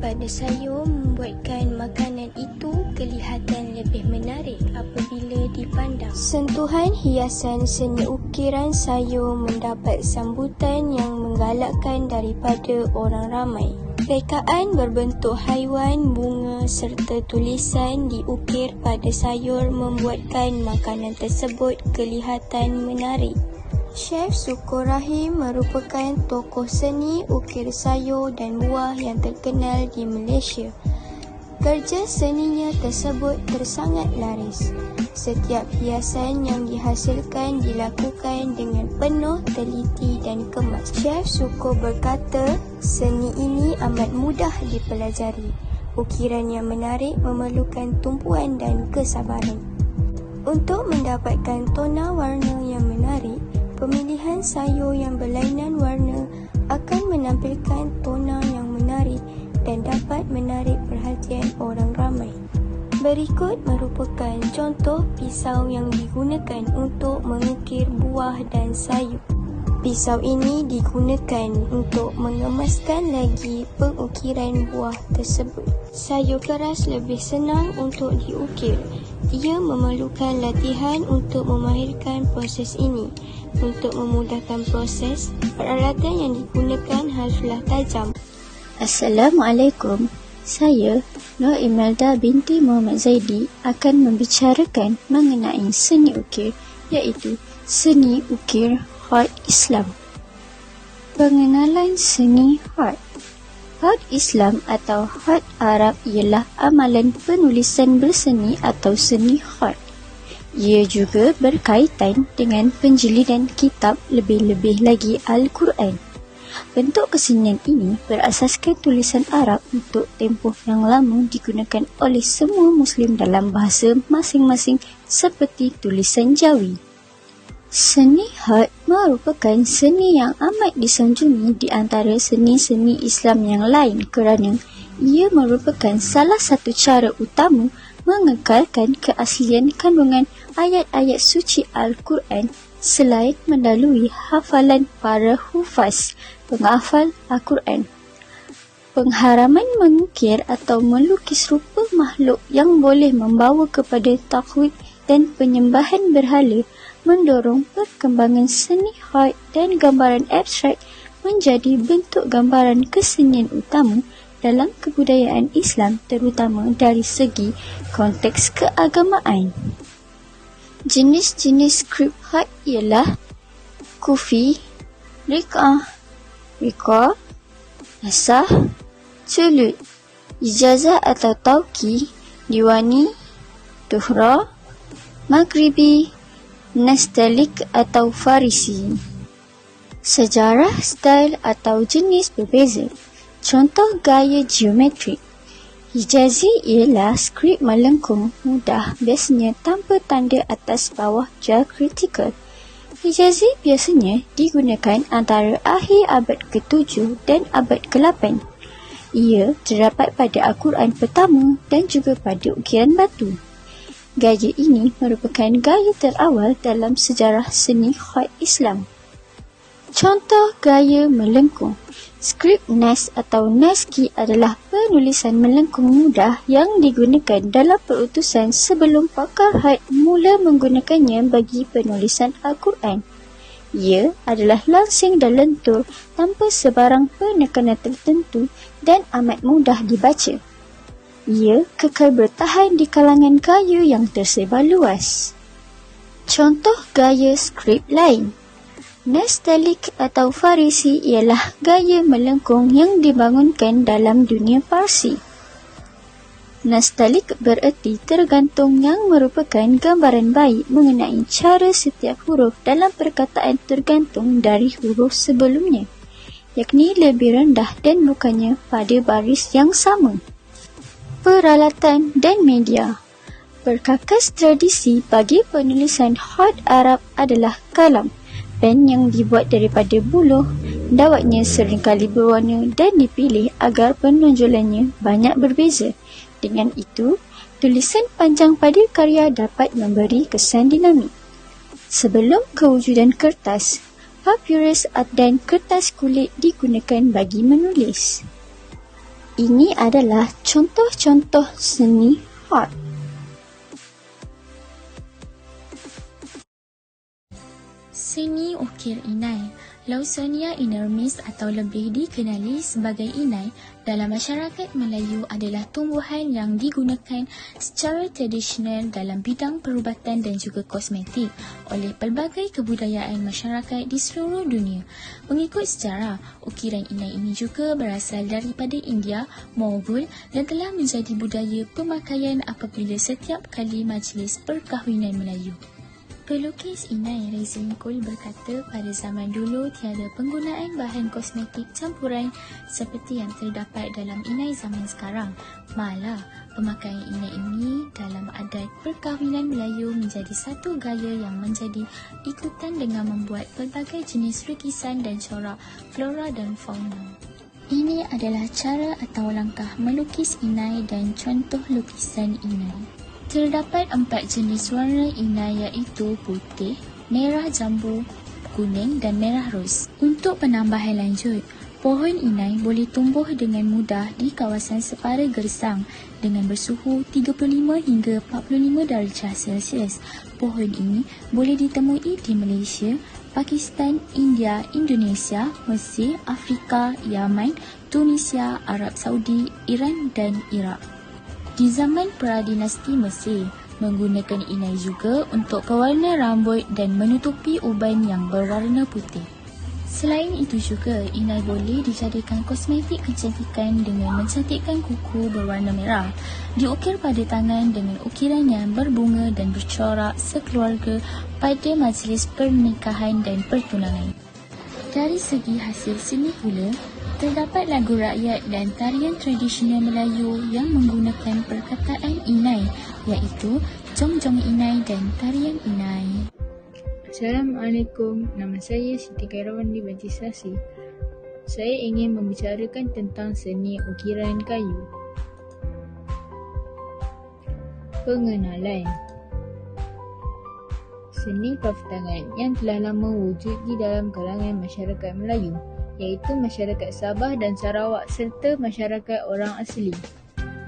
pada sayur membuatkan makanan itu kelihatan lebih menarik apabila dipandang. Sentuhan hiasan seni ukiran sayur mendapat sambutan yang menggalakkan daripada orang ramai. Rekaan berbentuk haiwan, bunga serta tulisan diukir pada sayur membuatkan makanan tersebut kelihatan menarik. Chef Sukur Rahim merupakan tokoh seni ukir sayur dan buah yang terkenal di Malaysia. Kerja seninya tersebut tersangat laris. Setiap hiasan yang dihasilkan dilakukan dengan penuh teliti dan kemas. Chef Sukur berkata, seni ini amat mudah dipelajari. Ukiran yang menarik memerlukan tumpuan dan kesabaran. Untuk mendapatkan tona warna yang menarik, pemilihan sayur yang berlainan warna akan menampilkan tona yang menarik dan dapat menarik perhatian orang ramai. Berikut merupakan contoh pisau yang digunakan untuk mengukir buah dan sayur. Pisau ini digunakan untuk mengemaskan lagi pengukiran buah tersebut. Sayur keras lebih senang untuk diukir. Ia memerlukan latihan untuk memahirkan proses ini. Untuk memudahkan proses, peralatan yang digunakan haruslah tajam. Assalamualaikum. Saya, Nur Imelda binti Muhammad Zaidi akan membicarakan mengenai seni ukir, iaitu seni ukir Khat Islam. Pengenalan seni Khat. Khat Islam atau Khat Arab ialah amalan penulisan berseni atau seni Khat. Ia juga berkaitan dengan penjilidan kitab, lebih-lebih lagi Al-Quran. Bentuk kesenian ini berasaskan tulisan Arab untuk tempoh yang lama digunakan oleh semua Muslim dalam bahasa masing-masing seperti tulisan Jawi. Seni Khat merupakan seni yang amat disanjungi di antara seni-seni Islam yang lain kerana ia merupakan salah satu cara utama mengekalkan keaslian kandungan ayat-ayat suci Al-Quran selain melalui hafalan para hufaz, penghafal Al-Quran. Pengharaman mengukir atau melukis rupa makhluk yang boleh membawa kepada takwid dan penyembahan berhala mendorong perkembangan seni khat dan gambaran abstrak menjadi bentuk gambaran kesenian utama dalam kebudayaan Islam, terutama dari segi konteks keagamaan. Jenis-jenis skrip khat ialah kufi, riq'ah, nasah, sulut, ijazah atau tauqi, diwani, tuhra, maghribi, nastalik atau farisi. Sejarah, style atau jenis berbeza. Contoh gaya geometrik. Hijazi ialah skrip melengkung mudah, biasanya tanpa tanda atas bawah diakritikal. Hijazi biasanya digunakan antara akhir abad ke-7 dan abad ke-8. Ia terdapat pada Al-Quran pertama dan juga pada ukiran batu. Gaya ini merupakan gaya terawal dalam sejarah seni khat Islam. Contoh gaya melengkung. Skrip Nas atau Naski adalah penulisan melengkung mudah yang digunakan dalam perutusan sebelum pakar khat mula menggunakannya bagi penulisan Al-Quran. Ia adalah langsing dan lentur tanpa sebarang penekanan tertentu dan amat mudah dibaca. Ia kekal bertahan di kalangan gaya yang tersebar luas. Contoh gaya skrip lain. Nastalik atau Farisi ialah gaya melengkung yang dibangunkan dalam dunia Parsi. Nastalik bererti tergantung yang merupakan gambaran baik mengenai cara setiap huruf dalam perkataan tergantung dari huruf sebelumnya, yakni lebih rendah dan bukannya pada baris yang sama. Peralatan dan media. Perkakas tradisi bagi penulisan khat Arab adalah kalam, pen yang dibuat daripada buluh. Dawatnya seringkali berwarna dan dipilih agar penonjolannya banyak berbeza. Dengan itu, tulisan panjang pada karya dapat memberi kesan dinamik. Sebelum kewujudan kertas, papyrus dan kertas kulit digunakan bagi menulis. Ini adalah contoh-contoh seni art. Seni ukir inai. Lawsonia inermis atau lebih dikenali sebagai inai dalam masyarakat Melayu adalah tumbuhan yang digunakan secara tradisional dalam bidang perubatan dan juga kosmetik oleh pelbagai kebudayaan masyarakat di seluruh dunia. Mengikut sejarah, ukiran inai ini juga berasal daripada India, Mogul dan telah menjadi budaya pemakaian apabila setiap kali majlis perkahwinan Melayu. Pelukis inai Razin Kul berkata pada zaman dulu tiada penggunaan bahan kosmetik campuran seperti yang terdapat dalam inai zaman sekarang. Malah, pemakaian inai ini dalam adat perkahwinan Melayu menjadi satu gaya yang menjadi ikutan dengan membuat pelbagai jenis lukisan dan corak flora dan fauna. Ini adalah cara atau langkah melukis inai dan contoh lukisan inai. Terdapat 4 jenis warna inai iaitu putih, merah jambu, kuning dan merah ros. Untuk penambahan lanjut, pohon inai boleh tumbuh dengan mudah di kawasan separa gersang dengan bersuhu 35 hingga 45 darjah Celsius. Pohon ini boleh ditemui di Malaysia, Pakistan, India, Indonesia, Mesir, Afrika, Yaman, Tunisia, Arab Saudi, Iran dan Iraq. Di zaman pra-dinasti Mesir, menggunakan inai juga untuk pewarna rambut dan menutupi uban yang berwarna putih. Selain itu juga, inai boleh dijadikan kosmetik kecantikan dengan mencantikkan kuku berwarna merah, diukir pada tangan dengan ukiran yang berbunga dan bercorak sekeluarga pada majlis pernikahan dan pertunangan. Dari segi hasil seni pula, terdapat lagu rakyat dan tarian tradisional Melayu yang menggunakan perkataan inai, iaitu Jongjong Inai dan Tarian Inai. Assalamualaikum, nama saya Siti Khairawandi binti Sasi. Saya ingin membicarakan tentang seni ukiran kayu. Pengenalan. Seni kraftangan yang telah lama wujud di dalam kalangan masyarakat Melayu, iaitu masyarakat Sabah dan Sarawak serta masyarakat orang asli.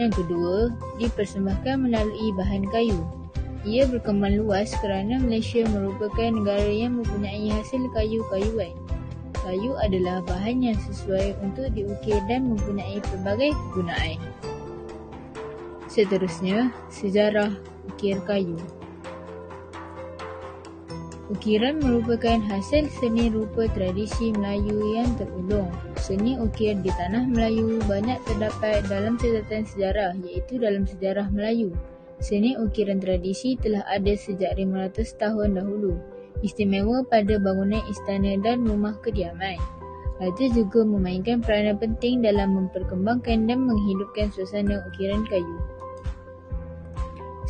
Yang kedua, dipersembahkan melalui bahan kayu. Ia berkembang luas kerana Malaysia merupakan negara yang mempunyai hasil kayu-kayuan. Kayu adalah bahan yang sesuai untuk diukir dan mempunyai pelbagai kegunaan. Seterusnya, sejarah ukir kayu. Ukiran merupakan hasil seni rupa tradisi Melayu yang terulung. Seni ukir di tanah Melayu banyak terdapat dalam catatan sejarah, iaitu dalam sejarah Melayu. Seni ukiran tradisi telah ada sejak 500 tahun dahulu, istimewa pada bangunan istana dan rumah kediaman. Raja juga memainkan peranan penting dalam memperkembangkan dan menghidupkan suasana ukiran kayu.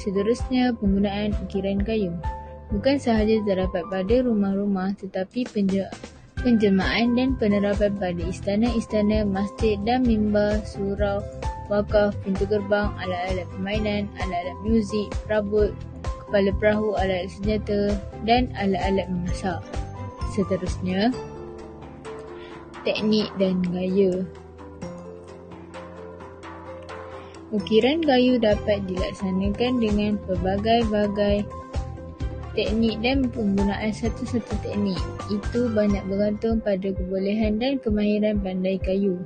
Seterusnya, penggunaan ukiran kayu. Bukan sahaja terdapat pada rumah-rumah tetapi penjelmaan dan penerapan pada istana-istana, masjid dan mimbar, surau, wakaf, pintu gerbang, alat-alat permainan, alat-alat muzik, perabot, kepala perahu, alat-alat senjata dan alat-alat memasak. Seterusnya, teknik dan gaya. Ukiran kayu dapat dilaksanakan dengan pelbagai-bagai teknik dan penggunaan satu-satu teknik itu banyak bergantung pada kebolehan dan kemahiran pandai kayu.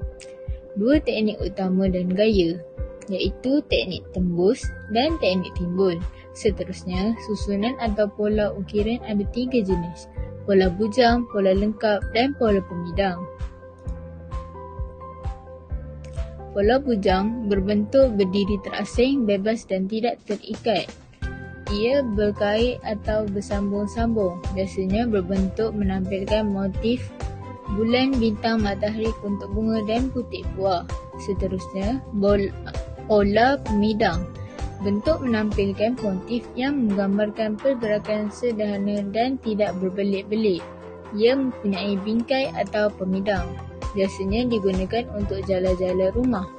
Dua teknik utama dan gaya, iaitu teknik tembus dan teknik timbul. Seterusnya, susunan atau pola ukiran ada 3 jenis: pola bujang, pola lengkap dan pola pemidang. Pola bujang berbentuk berdiri terasing, bebas dan tidak terikat. Ia berkait atau bersambung-sambung, biasanya berbentuk menampilkan motif bulan, bintang, matahari, kuntuk bunga dan putik buah. Seterusnya, pola pemidang. Bentuk menampilkan motif yang menggambarkan pergerakan sederhana dan tidak berbelit-belit. Ia mempunyai bingkai atau pemidang. Biasanya digunakan untuk jala-jala rumah.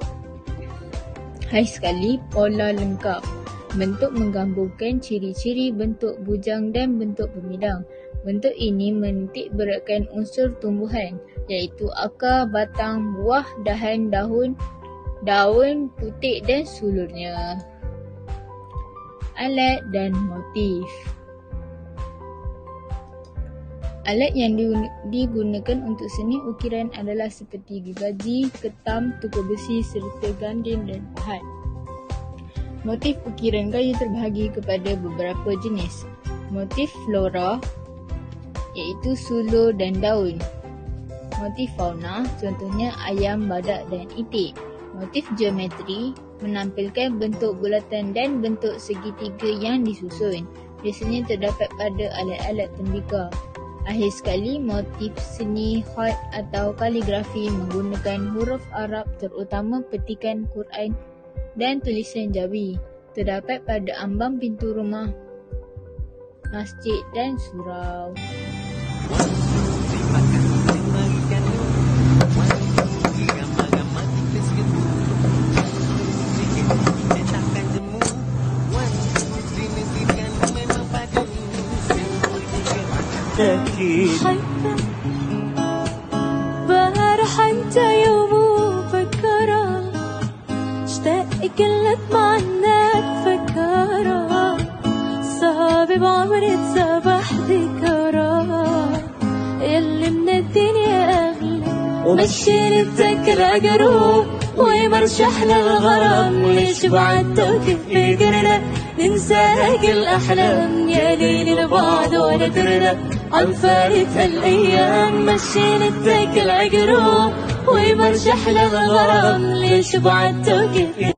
Hai sekali, pola lengkap. Bentuk menggabungkan ciri-ciri bentuk bujang dan bentuk pemidang. Bentuk ini menitik beratkan unsur tumbuhan, iaitu akar, batang, buah, dahan, daun, daun, putik dan sulurnya. Alat dan motif. Alat yang digunakan untuk seni ukiran adalah seperti gergaji, ketam, tukar besi serta ganding dan pahat. Motif ukiran gaya terbahagi kepada beberapa jenis. Motif flora iaitu sulur dan daun. Motif fauna contohnya ayam, badak dan itik. Motif geometri menampilkan bentuk bulatan dan bentuk segitiga yang disusun. Biasanya terdapat pada alat-alat tembikar. Akhir sekali, motif seni khat atau kaligrafi menggunakan huruf Arab terutama petikan Quran dan tulisan Jawi. Terdapat pada ambang pintu rumah, masjid dan surau. حبك بارح انت يوم وفكرة اشتاق كلك معناك فكرة صعب بعمري تسبح ذكرى يلي من الدنيا اغلى ومشيني بتذكر اجروب ويمرشحنا الغرام ليش بعدتك فكرنا ننسى كل احلام يا ليل لبعض ولا ترنا عالفارق الايام مشينا التكل عقروب ويمرشح للغرام ليش بعدتك